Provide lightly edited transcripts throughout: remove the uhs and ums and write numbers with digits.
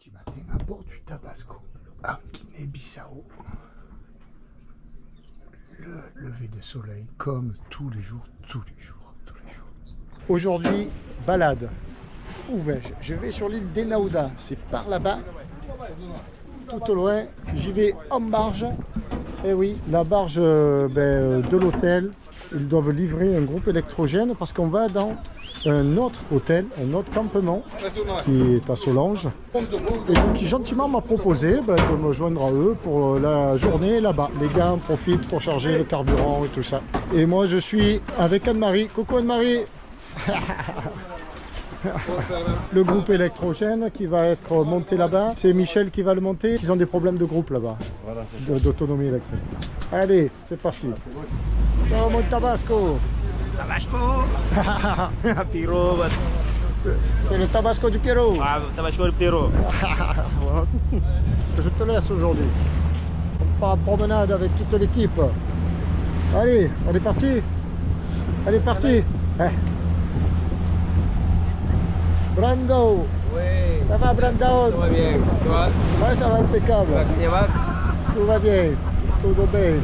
petit matin à bord du Tabasco, en Guinée-Bissau. Le lever de soleil, comme tous les jours. Aujourd'hui, balade. Où vais-je? Je vais sur l'île d'Ennaouda, c'est par là-bas, tout au loin. J'y vais en barge. Et oui, la barge de l'hôtel. Ils doivent livrer un groupe électrogène parce qu'on va dans un autre hôtel, un autre campement qui est à Solange. Et donc, qui gentiment m'a proposé de me joindre à eux pour la journée là-bas. Les gars en profitent pour charger le carburant et tout ça. Et moi, je suis avec Anne-Marie. Coucou Anne-Marie. Le groupe électrogène qui va être monté là-bas, c'est Michel qui va le monter. Ils ont des problèmes de groupe là-bas, voilà, d'autonomie électrique. Allez, c'est parti. Ciao mon Tabasco. Tabasco. Piro. C'est le Tabasco du Piro. Ah, Tabasco du Piro. Je te laisse aujourd'hui. On part en promenade avec toute l'équipe. Allez, on est parti. Elle est partie. Brando. Oui. Ça va Brando? Ça va bien. Toi? Ouais, ça va impeccable. Tout va bien. Tout va bien.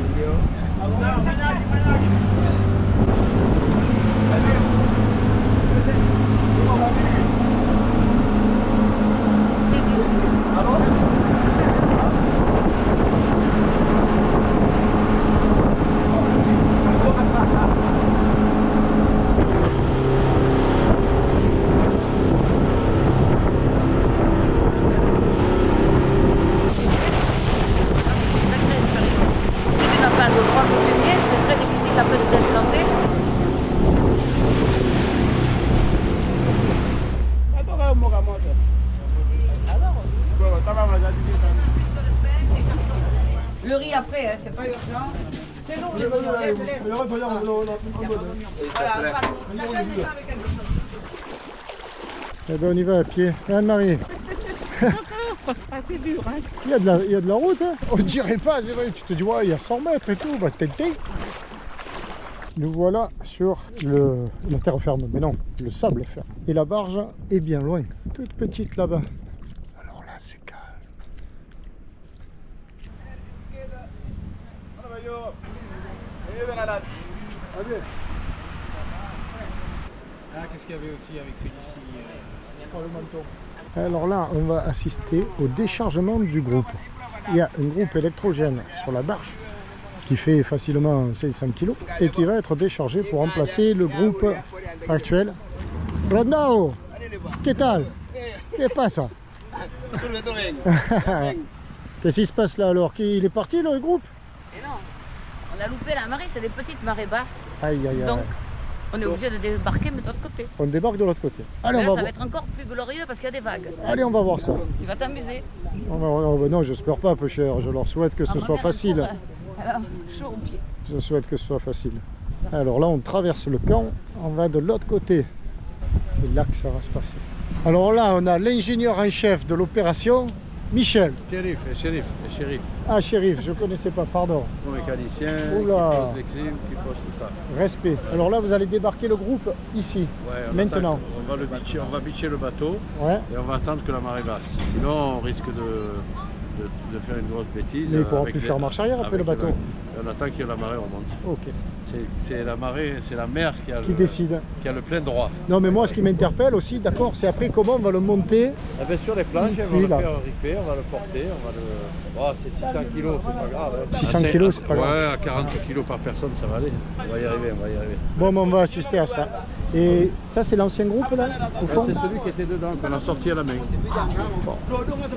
Le riz après, hein, c'est pas urgent. C'est lourd, je laisse. Voilà, chacun descend avec quelque chose. Eh bien, on y va à pied. Anne-Marie. Ah, c'est dur, hein. Il y a de la route, hein. On ne dirait pas, c'est vrai. Tu te dis, ouais, il y a 100 mètres et tout. Bah, t'es. Nous voilà sur la terre ferme, mais non, le sable ferme. Et la barge est bien loin, toute petite là-bas. Alors là, c'est calme. Ah, qu'est-ce qu'il y avait aussi avec Félicie? Le manteau. Alors là, on va assister au déchargement du groupe. Il y a un groupe électrogène sur la barge qui fait facilement 600 kg et qui va être déchargé pour remplacer le groupe actuel. Brando, qu'est-ce que passe ça? Qu'est-ce qui se passe là alors? Il est parti le groupe? Et non, on a loupé la marée, c'est des petites marées basses. Aïe aïe aïe. Donc, on est obligé de débarquer mais de l'autre côté. On débarque de l'autre côté. Allez, Mais là, on ça va va être encore plus glorieux parce qu'il y a des vagues. Allez, on va voir ça. Tu vas t'amuser. Non, j'espère pas, peu cher. Je leur souhaite que ce soit facile. Alors, chaud au pied. Je souhaite que ce soit facile. Alors là, on traverse le camp, on va de l'autre côté. C'est là que ça va se passer. Alors là, on a l'ingénieur en chef de l'opération, Michel. Shérif. Ah, shérif, je ne connaissais pas, pardon. Mon mécanicien, Oula. qui pose les clim, qui pose tout ça. Respect. Alors là, vous allez débarquer le groupe ici, Ouais, maintenant. On va bitcher le bateau Ouais. et on va attendre que la marée basse. Sinon, on risque de faire une grosse bêtise. Mais il ne pourra plus faire marche arrière après le bateau. On attend que la marée remonte. Ok. C'est la marée, c'est la mer Qui décide. qui a le plein droit. Non, mais moi, ce qui m'interpelle aussi, d'accord, c'est après comment on va le monter. Eh bien, sur les planches, Ici, on va le là. faire ripper, on va le porter, on va le... Oh, c'est 600 kilos, c'est pas grave. Hein. 600 kilos, c'est pas grave. Ouais, à 40 kilos par personne, ça va aller. On va y arriver. Bon, mais on va assister à ça. Et ça, c'est l'ancien groupe, là, au fond? C'est celui qui était dedans, qu'on a sorti à la main.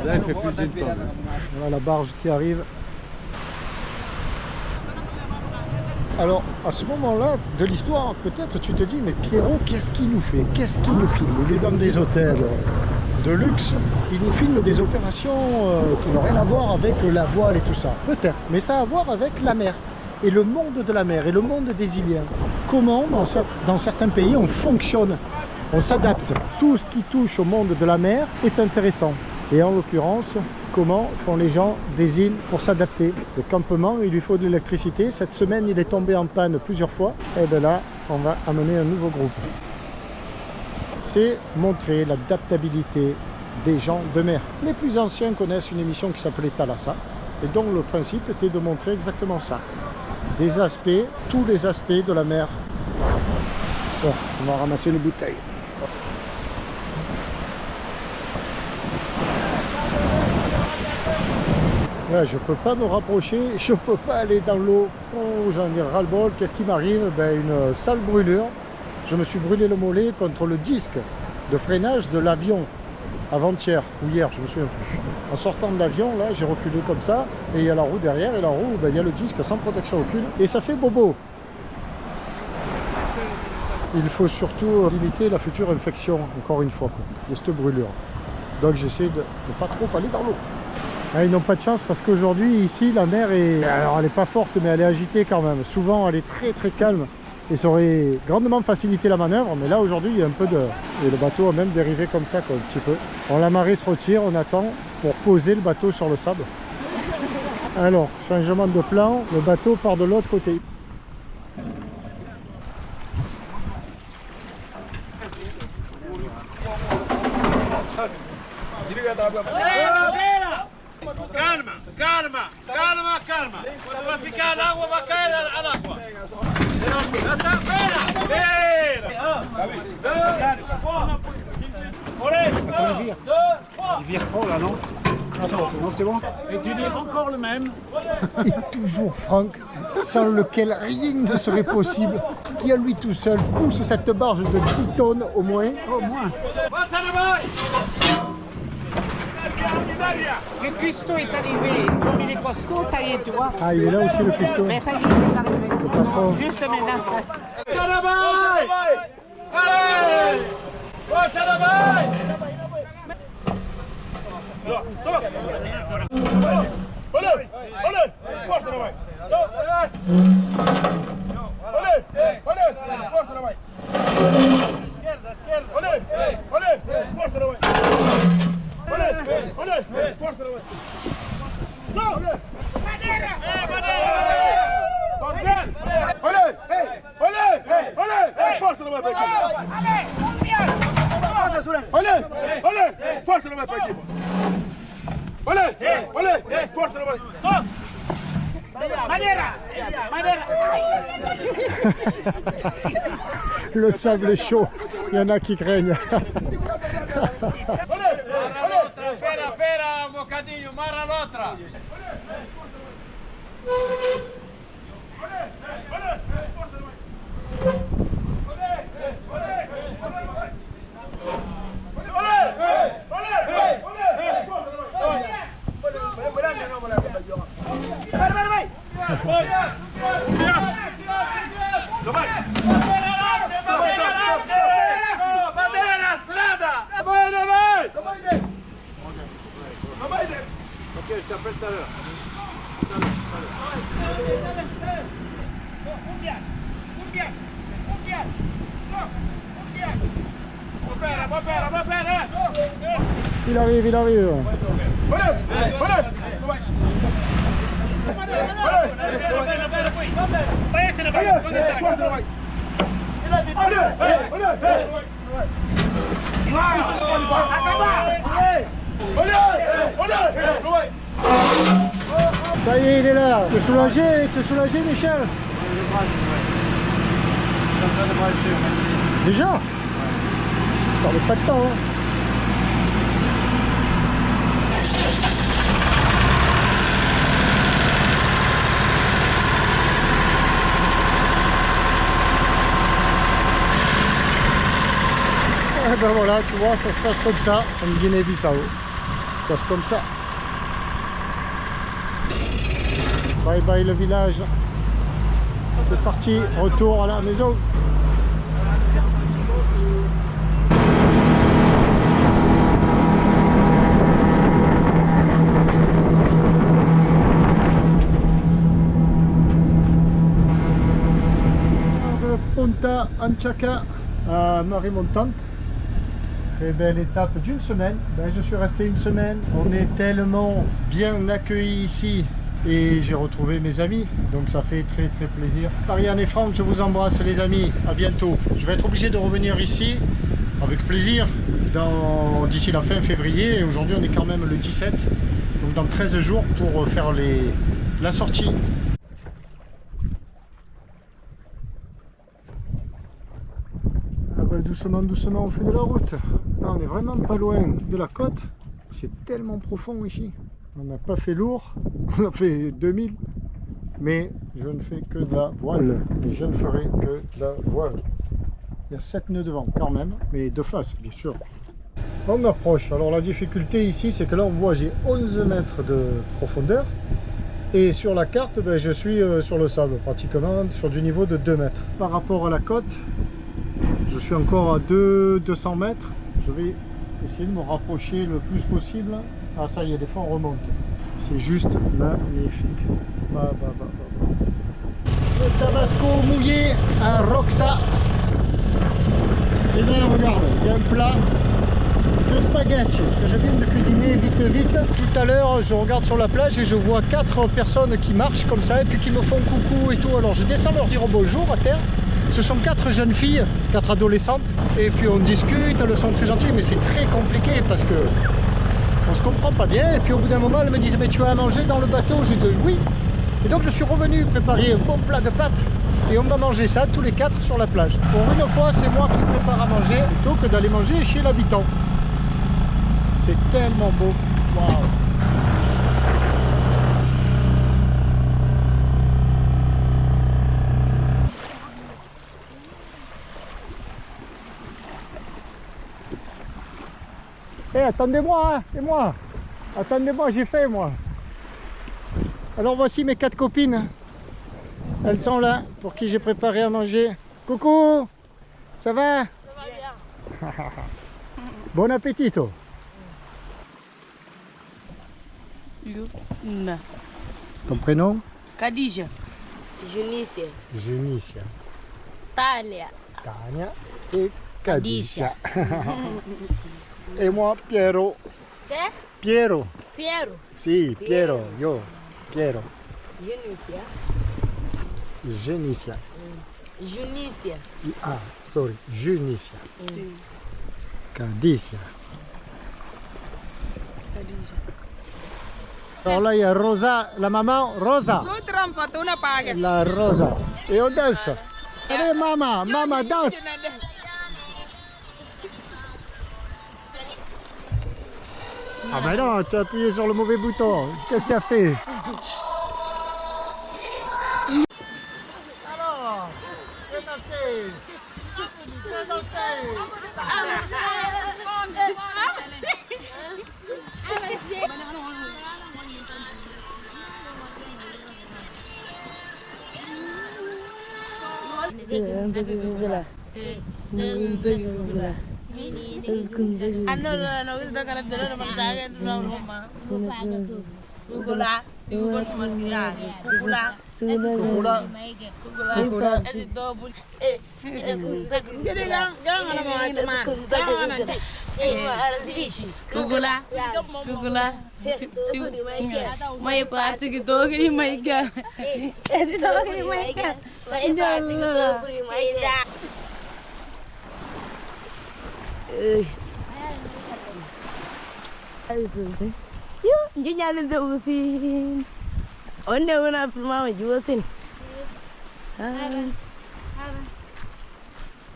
Là, il fait plus d'une tonne. Voilà la barge qui arrive. Alors, à ce moment-là de l'histoire, peut-être tu te dis, mais Pierrot, qu'est-ce qu'il nous fait? Qu'est-ce qu'il nous filme? Il est dans des hôtels de luxe, il nous filme des opérations qui n'ont rien à voir avec la voile et tout ça. Peut-être, mais ça a à voir avec la mer. Et le monde de la mer, et le monde des Iliens. Comment, dans certains pays, on fonctionne, on s'adapte. Tout ce qui touche au monde de la mer est intéressant. Et en l'occurrence, comment font les gens des îles pour s'adapter? Le campement, il lui faut de l'électricité. Cette semaine, il est tombé en panne plusieurs fois. Et bien là, on va amener un nouveau groupe. C'est montrer l'adaptabilité des gens de mer. Les plus anciens connaissent une émission qui s'appelait Thalassa et dont le principe était de montrer exactement ça. Des aspects, tous les aspects de la mer. Bon, on va ramasser les bouteilles. Là, je peux pas me rapprocher, je peux pas aller dans l'eau. Oh, j'en ai ras-le-bol. Qu'est-ce qui m'arrive? Ben, une sale brûlure. Je me suis brûlé le mollet contre le disque de freinage de l'avion avant-hier ou hier, je me souviens plus. En sortant de l'avion, là, j'ai reculé comme ça et il y a la roue derrière et la roue, ben, il y a le disque sans protection aucune et ça fait bobo. Il faut surtout limiter la future infection, encore une fois, de cette brûlure. Donc j'essaie de ne pas trop aller dans l'eau. Ah, ils n'ont pas de chance parce qu'aujourd'hui, ici, la mer est... Alors, elle n'est pas forte, mais elle est agitée quand même. Souvent, elle est très très calme et ça aurait grandement facilité la manœuvre. Mais là, aujourd'hui, il y a un peu de... Et le bateau a même dérivé comme ça, quoi, un petit peu. Bon, la marée se retire, on attend pour poser le bateau sur le sable. Alors, changement de plan, le bateau part de l'autre côté. Calma, calma, calma, calma. Vai ficar na água, vai cair all'acqua. Il vire trop là, non? Non, c'est bon. Et tu dis encore le même. Et toujours Franck, sans lequel rien ne serait possible, qui à lui tout seul pousse cette barge de 10 tonnes au moins. Au moins. Le cuistot est arrivé, comme il est costaud, ça y est, tu vois. Ah, il est là aussi le cuistot. Mais ça y est, il est arrivé. Le patron. Juste maintenant. Le sable est chaud, il y en a qui craignent. Pera, un bocadinho, marra l'altra. Ok, je t'appelle tout à l'heure. Il arrive, il arrive. Ça y est, il est là. T'es soulagé, Michel? Déjà? Ça n'avait pas de temps, hein. Et ben voilà, tu vois, ça se passe comme ça en Guinée-Bissau. Ça se passe comme ça. Bye bye le village. C'est parti, retour à la maison. De Ponta Anchaca à marée montante. Très belle étape d'une semaine. Ben, je suis resté une semaine. On est tellement bien accueillis ici. Et j'ai retrouvé mes amis, donc ça fait très très plaisir. Marianne et Franck, je vous embrasse les amis, à bientôt. Je vais être obligé de revenir ici, avec plaisir, d'ici la fin février. Et aujourd'hui, on est quand même le 17. Donc dans 13 jours pour faire la sortie. Ah ben, doucement, doucement, on fait de la route. Là, on est vraiment pas loin de la côte. C'est tellement profond ici. On n'a pas fait lourd. On a fait 2000. Mais je ne fais que de la voile. Et je ne ferai que de la voile. Il y a 7 nœuds devant quand même. Mais de face, bien sûr. On approche. Alors la difficulté ici, c'est que là, on voit j'ai 11 mètres de profondeur. Et sur la carte, ben, je suis sur le sable, pratiquement sur du niveau de 2 mètres. Par rapport à la côte, je suis encore à 200 mètres. Je vais essayer de me rapprocher le plus possible. Ah ça y est, les fonds remontent. C'est juste magnifique. Le tabasco mouillé à Roxa. Et bien regarde, il y a un plat de spaghetti que je viens de cuisiner vite. Tout à l'heure, je regarde sur la plage et je vois 4 personnes qui marchent comme ça et puis qui me font coucou et tout. Alors je descends leur dire bonjour à terre. Ce sont 4 jeunes filles, 4 adolescentes. Et puis on discute, elles sont très gentilles, mais c'est très compliqué parce que on se comprend pas bien. Et puis au bout d'un moment, elles me disent mais tu as à manger dans le bateau? Je dis oui. Et donc je suis revenu préparer un bon plat de pâtes. Et on va manger ça tous les 4 sur la plage. Pour une fois, c'est moi qui prépare à manger plutôt que d'aller manger chez l'habitant. C'est tellement beau. Waouh! Eh, attendez-moi, hein, et moi. Attendez-moi, j'ai fait, moi. Alors voici mes 4 copines. Elles sont là, pour qui j'ai préparé à manger. Coucou! Ça va? Ça va bien. Bon appétito! Luna. Ton prénom? Khadija. Junicia. Junicia. Tania. Tania et Khadija. Et moi, Piero. Che? Piero. Piero. Si, Piero. Yo, Piero. Junicia. Junicia. Junicia. Ah, sorry. Junicia. Sì. Khadija. Khadija. Alors là, il y a Rosa, la maman, Rosa. La Rosa. Et on danse. Allez, maman, maman, danse. Ah ben non, tu as appuyé sur le mauvais bouton. Qu'est-ce que tu as fait? Alors, fais danser. Fais danser.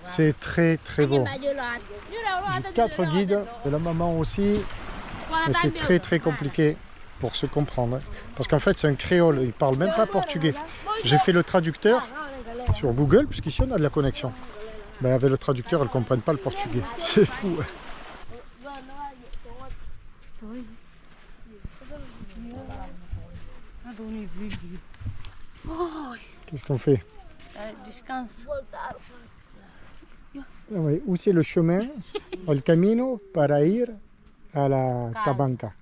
C'est très très beau. J'ai 4 guides, et la maman aussi, mais c'est très très compliqué pour se comprendre. Parce qu'en fait c'est un créole, il parle même pas portugais. J'ai fait le traducteur sur Google, puisqu'ici on a de la connexion. Ben, avec le traducteur, elles ne comprennent pas le portugais. C'est fou. Qu'est-ce qu'on fait? Descanse. Ah oui, où c'est le chemin, el camino para ir a la Tabanca?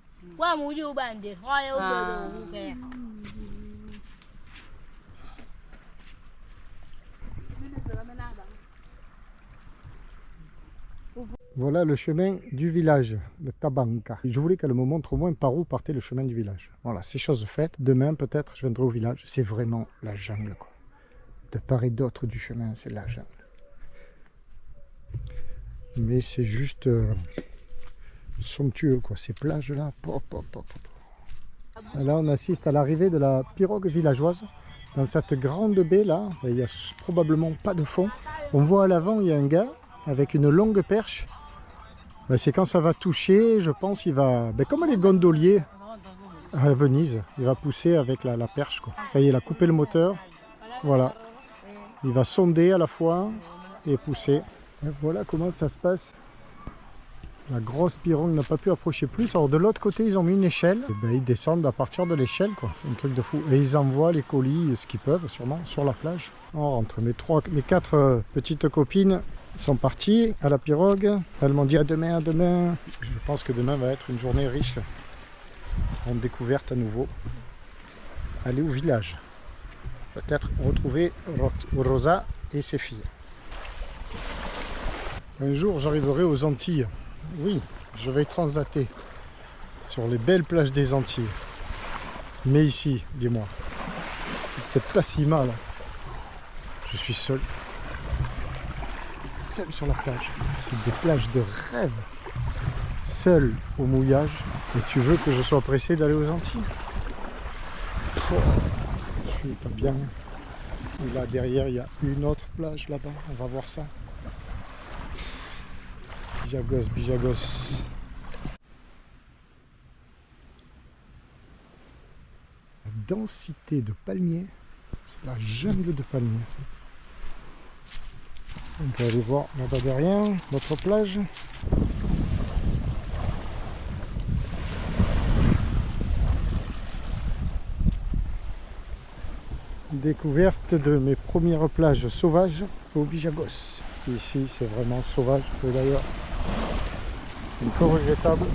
Voilà le chemin du village, le Tabanca. Je voulais qu'elle me montre au moins par où partait le chemin du village. Voilà, c'est chose faite. Demain, peut-être, je viendrai au village. C'est vraiment la jungle, quoi. De part et d'autre du chemin, c'est la jungle. mais c'est juste somptueux quoi, ces plages là. Là on assiste à l'arrivée de la pirogue villageoise dans cette grande baie là. Il n'y a probablement pas de fond. On voit à l'avant il y a un gars avec une longue perche. C'est quand ça va toucher, je pense il va, comme les gondoliers à Venise, il va pousser avec la perche quoi. Ça y est, il a coupé le moteur, voilà, il va sonder à la fois et pousser. Et voilà comment ça se passe. La grosse pirogue n'a pas pu approcher plus. Alors de l'autre côté ils ont mis une échelle, et ils descendent à partir de l'échelle quoi, c'est un truc de fou. Et ils envoient les colis, ce qu'ils peuvent sûrement, sur la plage. On rentre, mes 4 petites copines sont parties à la pirogue. Elles m'ont dit à demain, à demain. Je pense que demain va être une journée riche en découverte à nouveau. Aller au village, peut-être retrouver Rosa et ses filles. Un jour j'arriverai aux Antilles. Oui, je vais transater sur les belles plages des Antilles. Mais ici, dis-moi, c'est peut-être pas si mal. Je suis seul. Seul sur la plage. C'est des plages de rêve. Seul au mouillage. Et tu veux que je sois pressé d'aller aux Antilles? Oh, je suis pas bien. Et là derrière il y a une autre plage là-bas. On va voir ça. Bijagos, Bijagos. La densité de palmiers, la jungle de palmiers. On peut aller voir là-bas derrière, notre plage. Découverte de mes premières plages sauvages au Bijagos. Ici c'est vraiment sauvage, et d'ailleurs c'est un peu regrettable